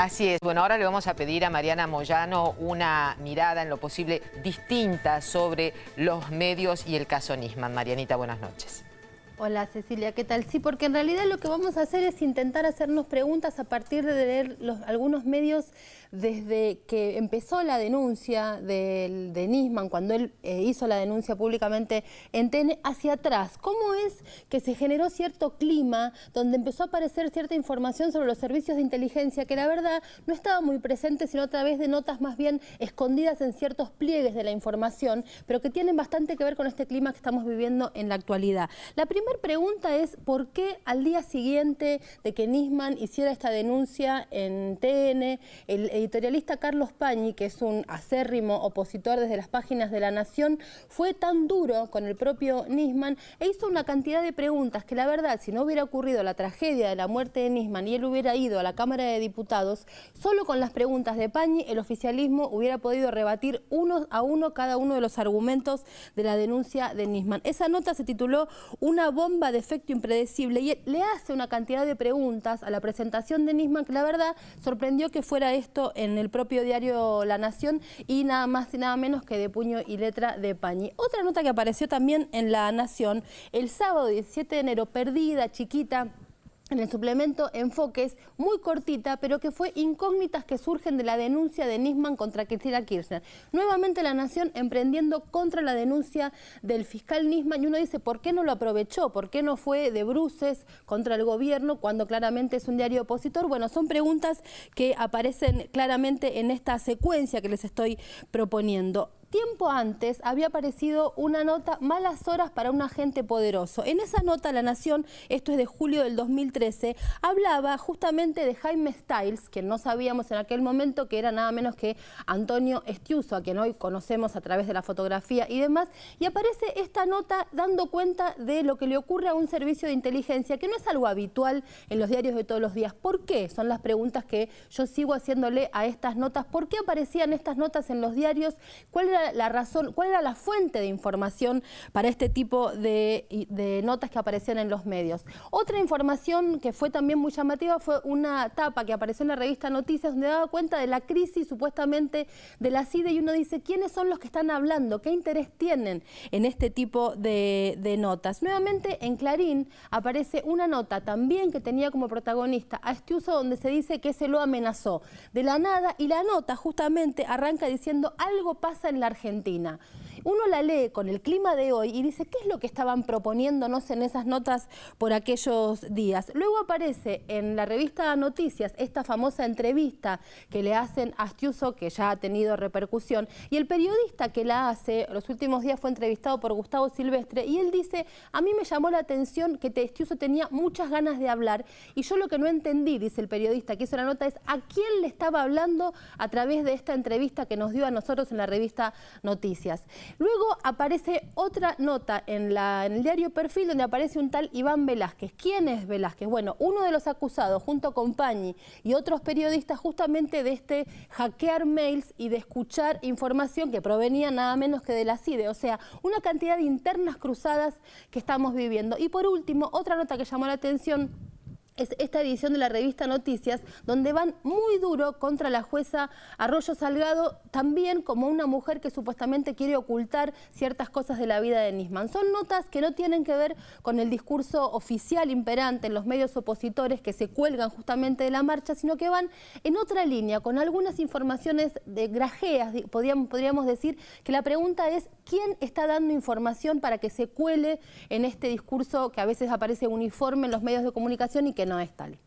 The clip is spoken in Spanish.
Así es. Bueno, ahora le vamos a pedir a Mariana Moyano una mirada en lo posible distinta sobre los medios y el caso Nisman. Marianita, buenas noches. Hola Cecilia, ¿qué tal? Sí, porque en realidad lo que vamos a hacer es intentar hacernos preguntas a partir de leer algunos medios desde que empezó la denuncia de Nisman, cuando él hizo la denuncia públicamente en TN, hacia atrás. ¿Cómo es que se generó cierto clima donde empezó a aparecer cierta información sobre los servicios de inteligencia que la verdad no estaba muy presente, sino a través de notas más bien escondidas en ciertos pliegues de la información, pero que tienen bastante que ver con este clima que estamos viviendo en la actualidad? La primera pregunta es ¿por qué al día siguiente de que Nisman hiciera esta denuncia en TN, el editorialista Carlos Pañi, que es un acérrimo opositor desde las páginas de La Nación, fue tan duro con el propio Nisman e hizo una cantidad de preguntas que la verdad, si no hubiera ocurrido la tragedia de la muerte de Nisman y él hubiera ido a la Cámara de Diputados, solo con las preguntas de Pañi el oficialismo hubiera podido rebatir uno a uno cada uno de los argumentos de la denuncia de Nisman? Esa nota se tituló Una bomba de efecto impredecible y le hace una cantidad de preguntas a la presentación de Nisman que la verdad sorprendió que fuera esto en el propio diario La Nación y nada más y nada menos que de puño y letra de Pañi. Otra nota que apareció también en La Nación el sábado 17 de enero, perdida, chiquita, en el suplemento Enfoques, muy cortita, pero que fue incógnitas que surgen de la denuncia de Nisman contra Cristina Kirchner. Nuevamente La Nación emprendiendo contra la denuncia del fiscal Nisman y uno dice, ¿por qué no lo aprovechó? ¿Por qué no fue de bruces contra el gobierno cuando claramente es un diario opositor? Bueno, son preguntas que aparecen claramente en esta secuencia que les estoy proponiendo. Tiempo antes había aparecido una nota, Malas horas para un agente poderoso. En esa nota La Nación, esto es de julio del 2013, hablaba justamente de Jaime Stiles, que no sabíamos en aquel momento que era nada menos que Antonio Estiuso, a quien hoy conocemos a través de la fotografía y demás, y aparece esta nota dando cuenta de lo que le ocurre a un servicio de inteligencia, que no es algo habitual en los diarios de todos los días. ¿Por qué? Son las preguntas que yo sigo haciéndole a estas notas. ¿Por qué aparecían estas notas en los diarios? ¿Cuál era la razón, cuál era la fuente de información para este tipo de notas que aparecían en los medios? Otra información que fue también muy llamativa fue una tapa que apareció en la revista Noticias donde daba cuenta de la crisis supuestamente de la CIDE y uno dice, ¿quiénes son los que están hablando? ¿Qué interés tienen en este tipo de notas? Nuevamente en Clarín aparece una nota también que tenía como protagonista a Estiuso donde se dice que se lo amenazó de la nada y la nota justamente arranca diciendo algo pasa en la Argentina. Uno la lee con el clima de hoy y dice, ¿qué es lo que estaban proponiéndonos en esas notas por aquellos días? Luego aparece en la revista Noticias esta famosa entrevista que le hacen a Estiuso, que ya ha tenido repercusión, y el periodista que la hace, los últimos días fue entrevistado por Gustavo Silvestre, y él dice, a mí me llamó la atención que Estiuso tenía muchas ganas de hablar, y yo lo que no entendí, dice el periodista que hizo la nota, es a quién le estaba hablando a través de esta entrevista que nos dio a nosotros en la revista Noticias. Luego aparece otra nota en el diario Perfil donde aparece un tal Iván Velázquez. ¿Quién es Velázquez? Bueno, uno de los acusados junto con Pañi y otros periodistas justamente de este hackear mails y de escuchar información que provenía nada menos que de la CIDE. O sea, una cantidad de internas cruzadas que estamos viviendo. Y por último, otra nota que llamó la atención es esta edición de la revista Noticias, donde van muy duro contra la jueza Arroyo Salgado, también como una mujer que supuestamente quiere ocultar ciertas cosas de la vida de Nisman. Son notas que no tienen que ver con el discurso oficial imperante en los medios opositores que se cuelgan justamente de la marcha, sino que van en otra línea, con algunas informaciones de grajeas, podríamos decir que la pregunta es ¿quién está dando información para que se cuele en este discurso que a veces aparece uniforme en los medios de comunicación y que no es tal?